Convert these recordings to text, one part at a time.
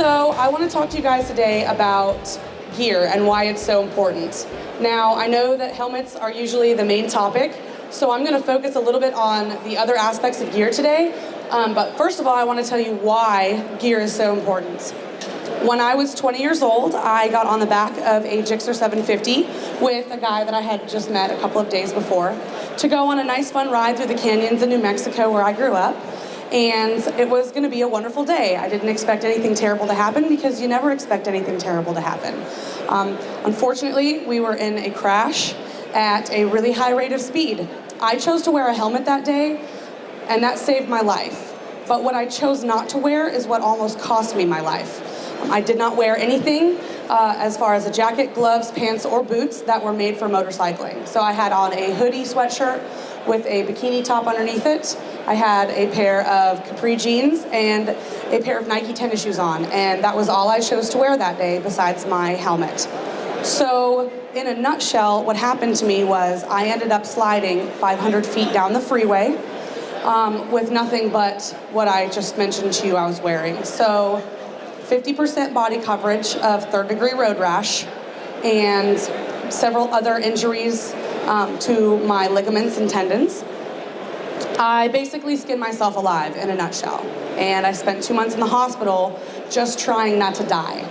So I want to talk to you guys today about gear and why it's so important. Now, I know that helmets are usually the main topic, so I'm going to focus a little bit on the other aspects of gear today. But first of all, I want to tell you why gear is so important. When I was 20 years old, I got on the back of a Gixxer 750 with a guy that I had just met a couple of days before to go on a nice fun ride through the canyons in New Mexico where I grew up. And it was going to be a wonderful day. I didn't expect anything terrible to happen because you never expect anything terrible to happen. Unfortunately, we were in a crash at a really high rate of speed. I chose to wear a helmet that day, and that saved my life. But what I chose not to wear is what almost cost me my life. I did not wear anything as far as a jacket, gloves, pants, or boots that were made for motorcycling. So I had on a hoodie sweatshirt with a bikini top underneath it. I had a pair of capri jeans and a pair of Nike tennis shoes on, and that was all I chose to wear that day besides my helmet. So in a nutshell, what happened to me was I ended up sliding 500 feet down the freeway with nothing but what I just mentioned to you I was wearing. So 50% body coverage of third-degree road rash and several other injuries to my ligaments and tendons. I basically skinned myself alive in a nutshell, and I spent 2 months in the hospital just trying not to die.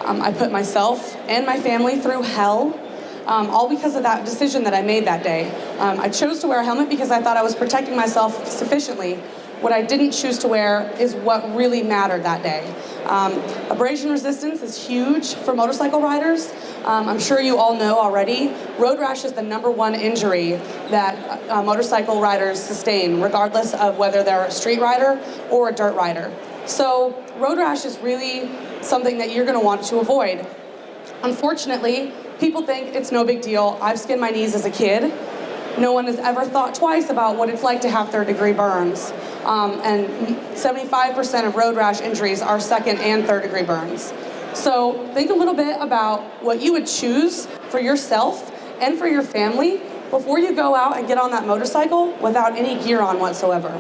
I put myself and my family through hell, all because of that decision that I made that day. I chose to wear a helmet because I thought I was protecting myself sufficiently. What I didn't choose to wear is what really mattered that day. Abrasion resistance is huge for motorcycle riders. I'm sure you all know already, road rash is the #1 injury that motorcycle riders sustain, regardless of whether they're a street rider or a dirt rider. So road rash is really something that you're going to want to avoid. Unfortunately, people think it's no big deal. I've skinned my knees as a kid. No one has ever thought twice about what it's like to have third-degree burns. And 75% of road rash injuries are second and third-degree burns. So think a little bit about what you would choose for yourself and for your family before you go out and get on that motorcycle without any gear on whatsoever.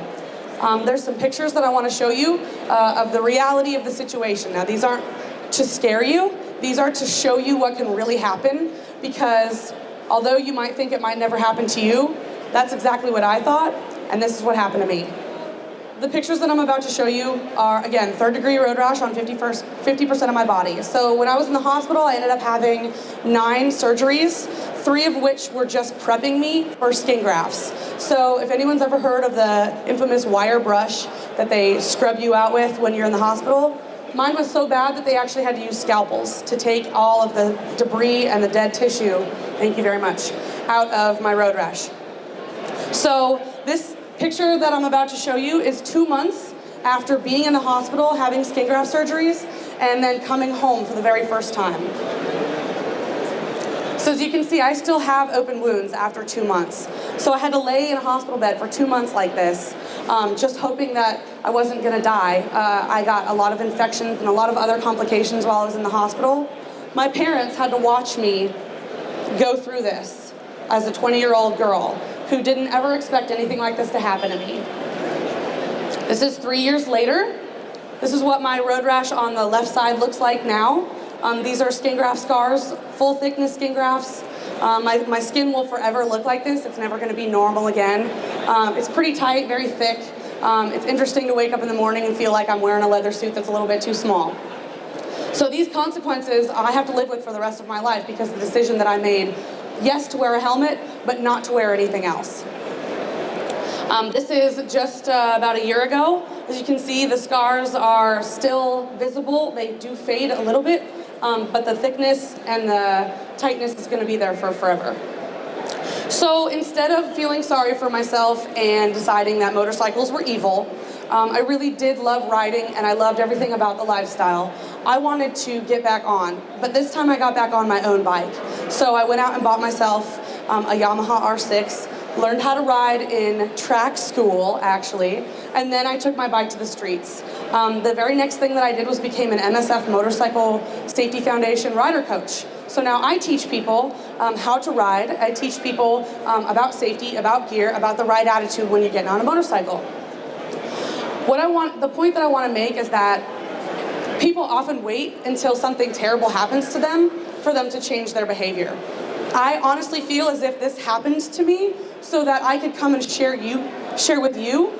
There's some pictures that I want to show you of the reality of the situation. Now, these aren't to scare you. These are to show you what can really happen, because although you might think it might never happen to you, that's exactly what I thought, and this is what happened to me. The pictures that I'm about to show you are, again, third-degree road rash on 50% of my body. So when I was in the hospital, I ended up having 9 surgeries, 3 of which were just prepping me for skin grafts. So if anyone's ever heard of the infamous wire brush that they scrub you out with when you're in the hospital, mine was so bad that they actually had to use scalpels to take all of the debris and the dead tissue, thank you very much, out of my road rash. So this picture that I'm about to show you is 2 months after being in the hospital, having skin graft surgeries, and then coming home for the very first time. So as you can see, I still have open wounds after 2 months. So I had to lay in a hospital bed for 2 months like this, just hoping that I wasn't gonna die. I got a lot of infections and a lot of other complications while I was in the hospital. My parents had to watch me go through this as a 20-year-old girl who didn't ever expect anything like this to happen to me. This is 3 years later. This is what my road rash on the left side looks like now. These are skin graft scars, full thickness skin grafts. My skin will forever look like this. It's never gonna be normal again. It's pretty tight, very thick. It's interesting to wake up in the morning and feel like I'm wearing a leather suit that's a little bit too small. So these consequences I have to live with for the rest of my life because of the decision that I made, yes, to wear a helmet, but not to wear anything else. This is just about a year ago. As you can see, the scars are still visible. They do fade a little bit, but the thickness and the tightness is going to be there for forever. So instead of feeling sorry for myself and deciding that motorcycles were evil, I really did love riding, and I loved everything about the lifestyle. I wanted to get back on, but this time I got back on my own bike. So I went out and bought myself a Yamaha R6, learned how to ride in track school, actually, and then I took my bike to the streets. The very next thing that I did was became an MSF Motorcycle Safety Foundation rider coach. So now I teach people how to ride. I teach people about safety, about gear, about the right attitude when you're getting on a motorcycle. The point that I want to make is that People often wait until something terrible happens to them for them to change their behavior. I honestly feel as if this happened to me so that I could come and share with you,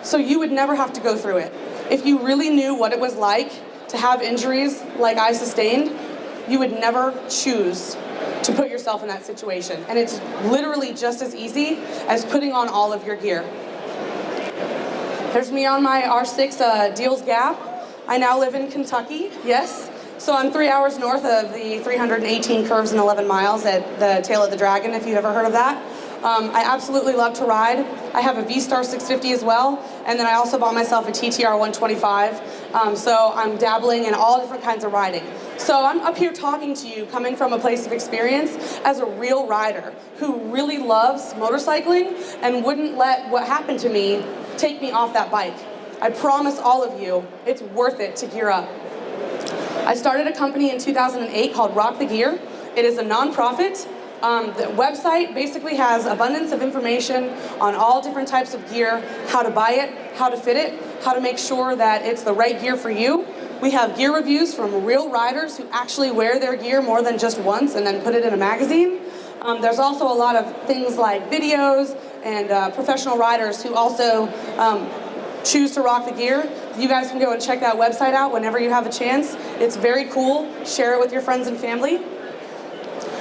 so you would never have to go through it. If you really knew what it was like to have injuries like I sustained, you would never choose to put yourself in that situation. And it's literally just as easy as putting on all of your gear. There's me on my R6 Deals Gap. I now live in Kentucky, yes. So I'm 3 hours north of the 318 curves and 11 miles at the Tail of the Dragon, if you've ever heard of that. I absolutely love to ride. I have a V-Star 650 as well, and then I also bought myself a TTR 125. So I'm dabbling in all different kinds of riding. So I'm up here talking to you, coming from a place of experience as a real rider who really loves motorcycling and wouldn't let what happened to me take me off that bike. I promise all of you, it's worth it to gear up. I started a company in 2008 called Rock the Gear. It is a nonprofit. The website basically has abundance of information on all different types of gear, how to buy it, how to fit it, how to make sure that it's the right gear for you. We have gear reviews from real riders who actually wear their gear more than just once and then put it in a magazine. There's also a lot of things like videos and professional riders who also choose to rock the gear. You guys can go and check that website out whenever you have a chance. It's very cool. Share it with your friends and family.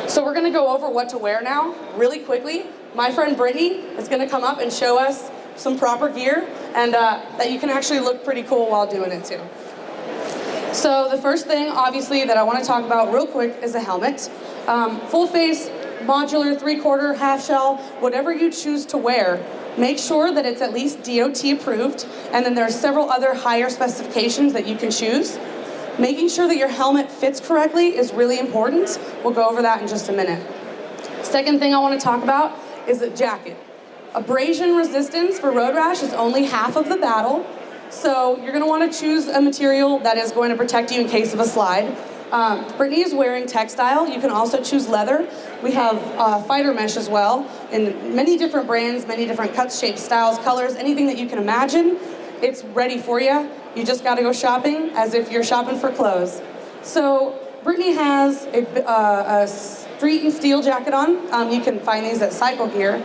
So we're gonna go over what to wear now, really quickly. My friend Brittany is gonna come up and show us some proper gear, and that you can actually look pretty cool while doing it too. So the first thing, obviously, that I wanna talk about real quick is a helmet. Full face, modular, 3/4, half shell, whatever you choose to wear, make sure that it's at least DOT approved, and then there are several other higher specifications that you can choose. Making sure that your helmet fits correctly is really important. We'll go over that in just a minute. Second thing I want to talk about is the jacket. Abrasion resistance for road rash is only half of the battle, so you're going to want to choose a material that is going to protect you in case of a slide. Brittany is wearing textile. You can also choose leather. We have fighter mesh as well in many different brands, many different cuts, shapes, styles, colors, anything that you can imagine. It's ready for you. You just got to go shopping as if you're shopping for clothes. So Brittany has a street and steel jacket on. You can find these at Cycle Gear.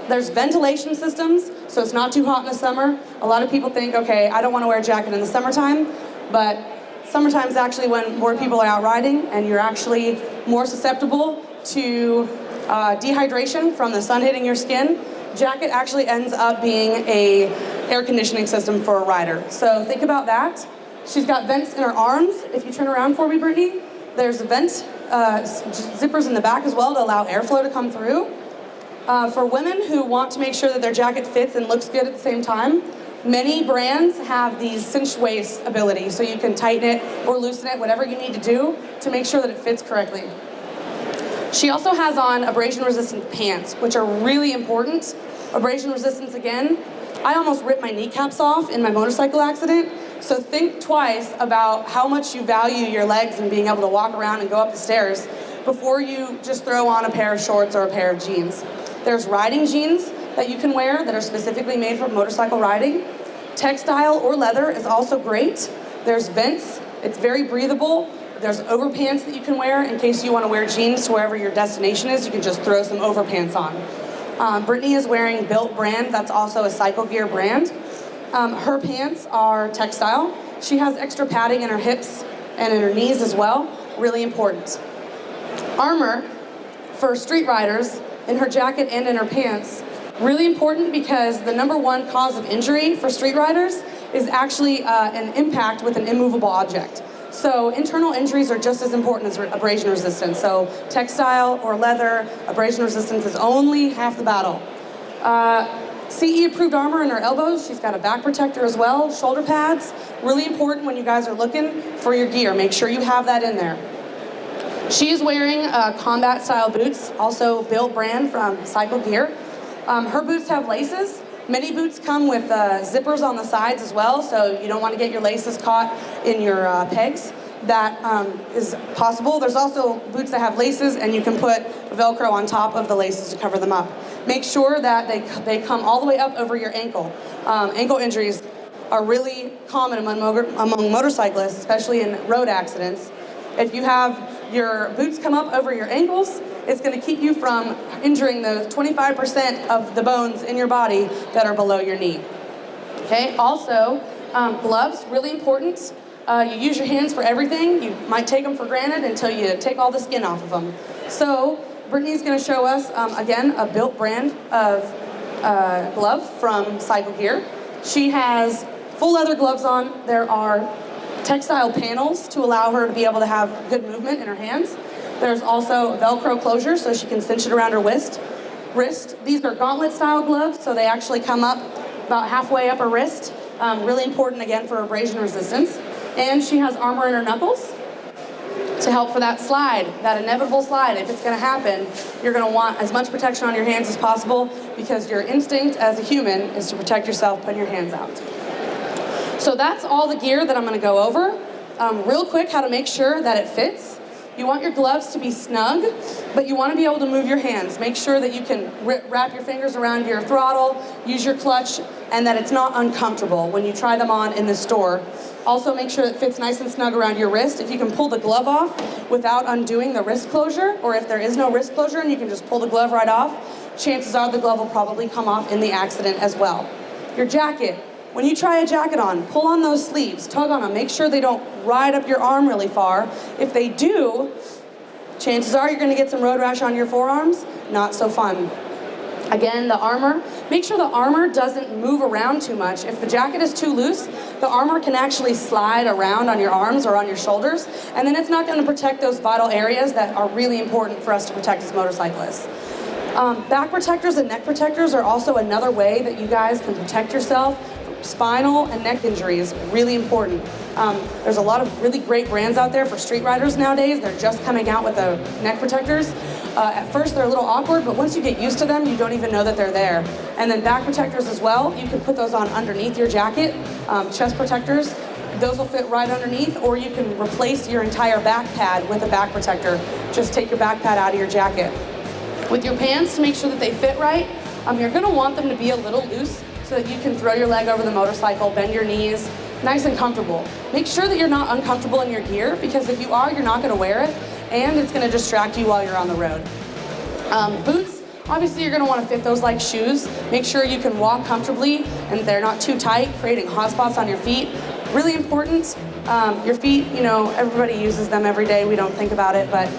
There's ventilation systems, so it's not too hot in the summer. A lot of people think, okay, I don't want to wear a jacket in the summertime, but summertime is actually when more people are out riding and you're actually more susceptible to dehydration from the sun hitting your skin. Jacket actually ends up being a air conditioning system for a rider. So think about that. She's got vents in her arms. If you turn around for me, Brittany, there's vent zippers in the back as well to allow airflow to come through. For women who want to make sure that their jacket fits and looks good at the same time, many brands have these cinch waist ability, so you can tighten it or loosen it, whatever you need to do to make sure that it fits correctly. She also has on abrasion resistant pants, which are really important. Abrasion resistance again, I almost ripped my kneecaps off in my motorcycle accident, so think twice about how much you value your legs and being able to walk around and go up the stairs before you just throw on a pair of shorts or a pair of jeans. There's riding jeans that you can wear that are specifically made for motorcycle riding. Textile or leather is also great. There's vents, it's very breathable. There's overpants that you can wear in case you want to wear jeans to wherever your destination is. You can just throw some overpants on. Brittany is wearing Built brand, that's also a Cycle Gear brand. Her pants are textile. She has extra padding in her hips and in her knees as well, really important. Armor for street riders in her jacket and in her pants, really important because the #1 cause of injury for street riders is actually an impact with an immovable object. So internal injuries are just as important as abrasion resistance. So textile or leather, abrasion resistance is only half the battle. CE approved armor in her elbows. She's got a back protector as well, shoulder pads. Really important when you guys are looking for your gear. Make sure you have that in there. She is wearing combat style boots, also Built brand from Cycle Gear. Her boots have laces. Many boots come with zippers on the sides as well, so you don't want to get your laces caught in your pegs. That is possible. There's also boots that have laces, and you can put Velcro on top of the laces to cover them up. Make sure that they come all the way up over your ankle. Ankle injuries are really common among motorcyclists, especially in road accidents. If you have your boots come up over your ankles, it's going to keep you from injuring those 25% of the bones in your body that are below your knee. Okay, also, gloves, really important. You use your hands for everything. You might take them for granted until you take all the skin off of them. So, Brittany's going to show us, again, a built brand of glove from Cycle Gear. She has full leather gloves on. There are textile panels to allow her to be able to have good movement in her hands. There's also Velcro closure so she can cinch it around her wrist. These are gauntlet style gloves, so they actually come up about halfway up her wrist. Really important, again, for abrasion resistance. And she has armor in her knuckles to help for that slide, that inevitable slide. If it's going to happen, you're going to want as much protection on your hands as possible because your instinct as a human is to protect yourself putting your hands out. So that's all the gear that I'm going to go over. Real quick, how to make sure that it fits. You want your gloves to be snug, but you want to be able to move your hands. Make sure that you can wrap your fingers around your throttle, use your clutch, and that it's not uncomfortable when you try them on in the store. Also make sure it fits nice and snug around your wrist. If you can pull the glove off without undoing the wrist closure, or if there is no wrist closure and you can just pull the glove right off, chances are the glove will probably come off in the accident as well. Your jacket. When you try a jacket on, pull on those sleeves, tug on them, make sure they don't ride up your arm really far. If they do, chances are you're going to get some road rash on your forearms. Not so fun. Again, the armor, make sure the armor doesn't move around too much. If the jacket is too loose, the armor can actually slide around on your arms or on your shoulders, and then it's not going to protect those vital areas that are really important for us to protect as motorcyclists. Back protectors and neck protectors are also another way that you guys can protect yourself. Spinal and neck injuries, really important. There's a lot of really great brands out there for street riders nowadays. They're just coming out with the neck protectors. At first they're a little awkward, but once you get used to them, you don't even know that they're there. And then back protectors as well. You can put those on underneath your jacket. Chest protectors, those will fit right underneath, or you can replace your entire back pad with a back protector. Just take your back pad out of your jacket. With your pants, to make sure that they fit right, you're going to want them to be a little loose so that you can throw your leg over the motorcycle, bend your knees, nice and comfortable. Make sure that you're not uncomfortable in your gear, because if you are, you're not going to wear it, and it's going to distract you while you're on the road. Boots, obviously you're going to want to fit those like shoes. Make sure you can walk comfortably and they're not too tight, creating hot spots on your feet. Really important. Your feet, you know, everybody uses them every day. We don't think about it, but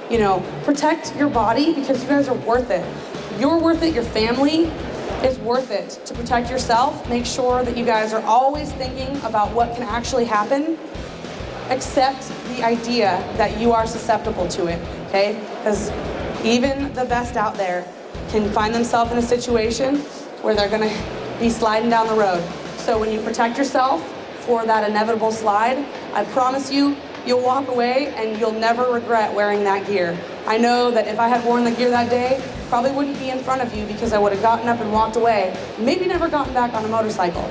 you know, protect your body because you guys are worth it. You're worth it, your family is worth it. To protect yourself, make sure that you guys are always thinking about what can actually happen. Accept the idea that you are susceptible to it, okay? Because even the best out there can find themselves in a situation where they're gonna be sliding down the road. So when you protect yourself for that inevitable slide, I promise you, you'll walk away and you'll never regret wearing that gear. I know that if I had worn the gear that day, probably wouldn't be in front of you because I would have gotten up and walked away, maybe never gotten back on a motorcycle.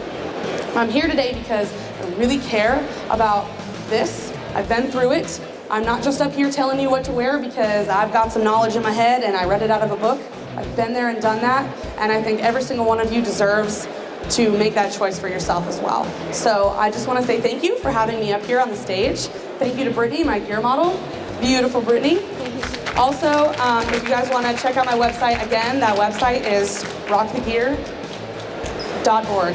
I'm here today because I really care about this. I've been through it. I'm not just up here telling you what to wear because I've got some knowledge in my head and I read it out of a book. I've been there and done that, and I think every single one of you deserves to make that choice for yourself as well. So I just want to say thank you for having me up here on the stage. Thank you to Brittany, my gear model. Beautiful Brittany. Also, if you guys want to check out my website again, that website is rockthegear.org.